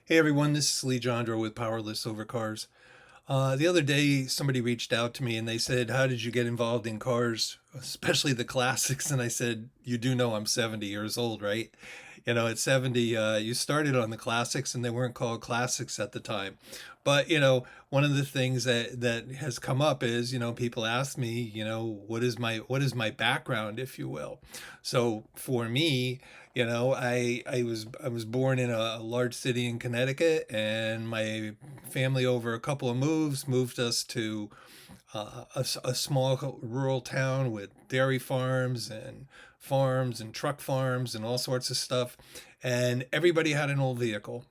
Hey everyone, this is Lee Jandro with Powerless Over Cars. The other day, somebody reached out to me and they said, "How did you get involved in cars, especially the classics?" And I said, "You do know I'm 70 years old, right? At 70, you started on the classics and they weren't called classics at the time. But, one of the things that has come up is, people ask me, what is my background, if you will. So for me, I was born in a large city in Connecticut, and my family over a couple of moves moved us to a small rural town with dairy farms and truck farms and all sorts of stuff, and everybody had an old vehicle.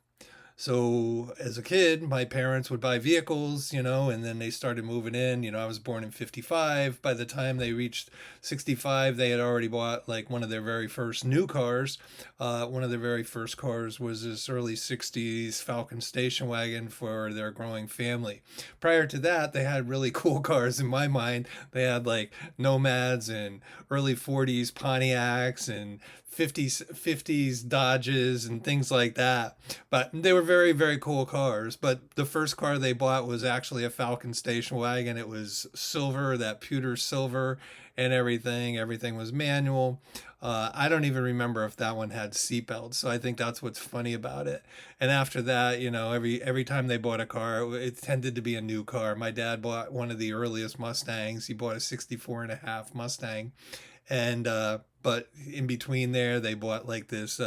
So as a kid, my parents would buy vehicles, and then they started moving in. I was born in 55. By the time they reached 65, they had already bought like one of their very first new cars. One of their very first cars was this early 60s Falcon station wagon for their growing family. Prior to that, they had really cool cars in my mind. They had like Nomads and early 40s Pontiacs and 50s Dodges and things like that. But they were very, very cool cars. But the first car they bought was actually a Falcon station wagon. It was silver, that pewter silver and everything. Everything was manual. I don't even remember if that one had seatbelts. So I think that's what's funny about it. And after that, every time they bought a car, it tended to be a new car. My dad bought one of the earliest Mustangs. He bought a 64 and a half Mustang, and but in between there they bought like this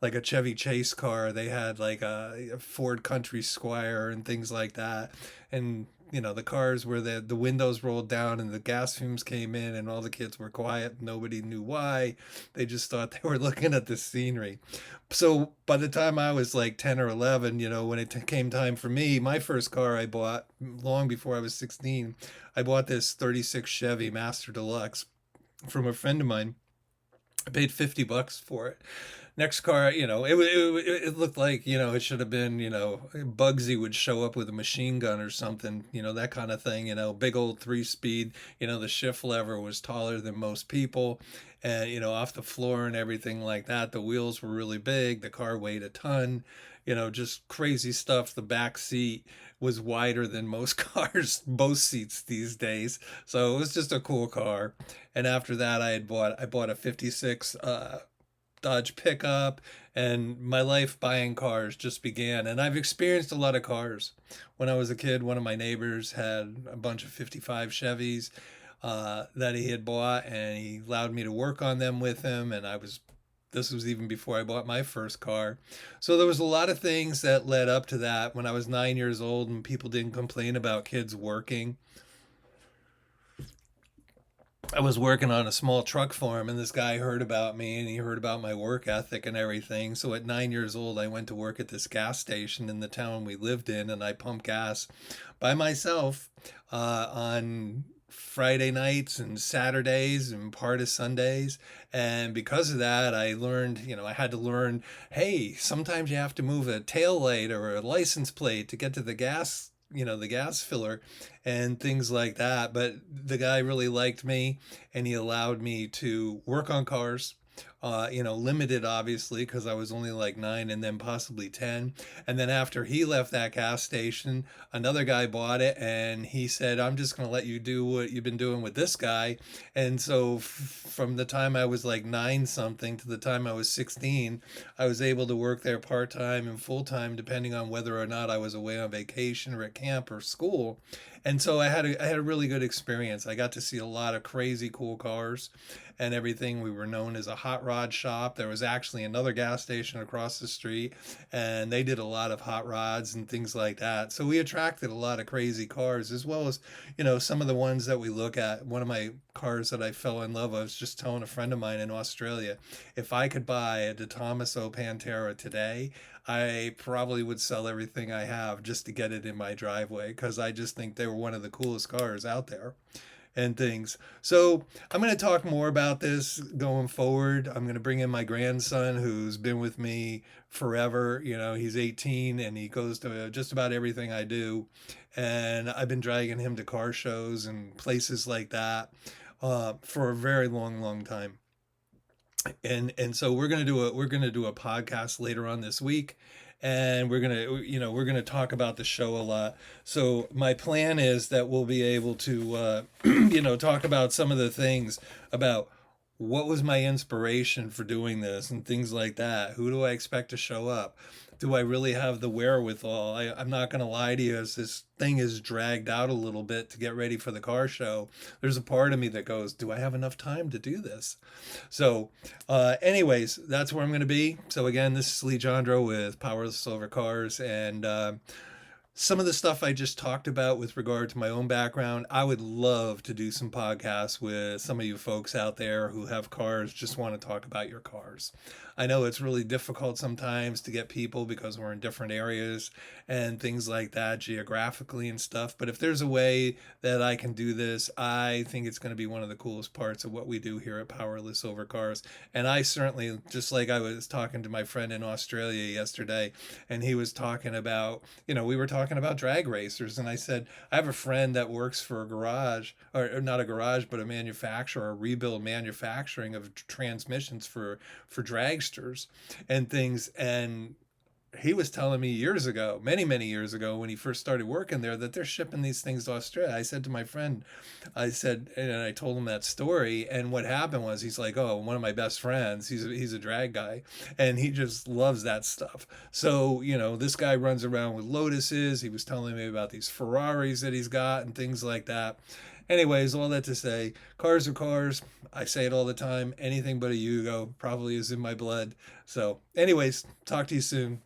like a Chevy Chase car. They had like a Ford Country Squire and things like that. And the cars where the windows rolled down and the gas fumes came in and all the kids were quiet. Nobody knew why. They just thought they were looking at the scenery. So by the time I was like 10 or 11, when it came time for me, my first car I bought long before I was 16, I bought this 36 Chevy Master Deluxe from a friend of mine. I paid $50 for it. Next car, it looked like, it should have been, Bugsy would show up with a machine gun or something, that kind of thing, big old 3 speed. The shift lever was taller than most people, and, off the floor and everything like that. The wheels were really big. The car weighed a ton, just crazy stuff. The back seat was wider than most cars, both seats these days. So it was just a cool car. And after that, I bought a 56 Dodge pickup, and my life buying cars just began. And I've experienced a lot of cars. When I was a kid, one of my neighbors had a bunch of 55 Chevys that he had bought, and he allowed me to work on them with him. And this was even before I bought my first car. So there was a lot of things that led up to that. When I was 9 years old and people didn't complain about kids working, I was working on a small truck farm, and this guy heard about me and he heard about my work ethic and everything. So at 9 years old, I went to work at this gas station in the town we lived in, and I pumped gas by myself on Friday nights and Saturdays and part of Sundays. And because of that, I learned, I had to learn, hey, sometimes you have to move a tail light or a license plate to get to the gas filler and things like that. But the guy really liked me, and he allowed me to work on cars. Limited obviously because I was only like 9 and then possibly 10. And then after he left that gas station, another guy bought it, and he said, "I'm just going to let you do what you've been doing with this guy." And so from the time I was like 9 something to the time I was 16, I was able to work there part time and full time depending on whether or not I was away on vacation or at camp or school. And so I had a really good experience. I got to see a lot of crazy cool cars and everything. We were known as a hot rod shop. There was actually another gas station across the street, and they did a lot of hot rods and things like that. So we attracted a lot of crazy cars, as well as, some of the ones that we look at. One of my cars that I fell in love with, I was just telling a friend of mine in Australia, if I could buy a De Tomaso Pantera today, I probably would sell everything I have just to get it in my driveway, because I just think they were one of the coolest cars out there and things. So I'm going to talk more about this going forward. I'm going to bring in my grandson who's been with me forever. He's 18 and he goes to just about everything I do. And I've been dragging him to car shows and places like that for a very long, long time. And so we're gonna do a podcast later on this week, and we're gonna talk about the show a lot. So my plan is that we'll be able to talk about some of the things about what was my inspiration for doing this and things like that. Who do I expect to show up? Do I really have the wherewithal? I'm not going to lie to you, as this thing is dragged out a little bit to get ready for the car show. There's a part of me that goes, do I have enough time to do this? So, anyways, that's where I'm going to be. So, again, this is Lee Jandro with Powerless Over Cars. And some of the stuff I just talked about with regard to my own background, I would love to do some podcasts with some of you folks out there who have cars, just want to talk about your cars. I know it's really difficult sometimes to get people because we're in different areas and things like that geographically and stuff. But if there's a way that I can do this, I think it's going to be one of the coolest parts of what we do here at Powerless Over Cars. And I certainly, just like I was talking to my friend in Australia yesterday, and he was talking about, we were talking about drag racers, and I said, I have a friend that works for a garage, or not a garage, but a manufacturer, a rebuild manufacturing of transmissions for dragsters and things. And he was telling me years ago, many, many years ago, when he first started working there, that they're shipping these things to Australia. I said to my friend, I said, and I told him that story. And what happened was, he's like, oh, one of my best friends, he's a drag guy, and he just loves that stuff. So, this guy runs around with Lotuses. He was telling me about these Ferraris that he's got and things like that. Anyways, all that to say, cars are cars. I say it all the time. Anything but a Yugo probably is in my blood. So, anyways, talk to you soon.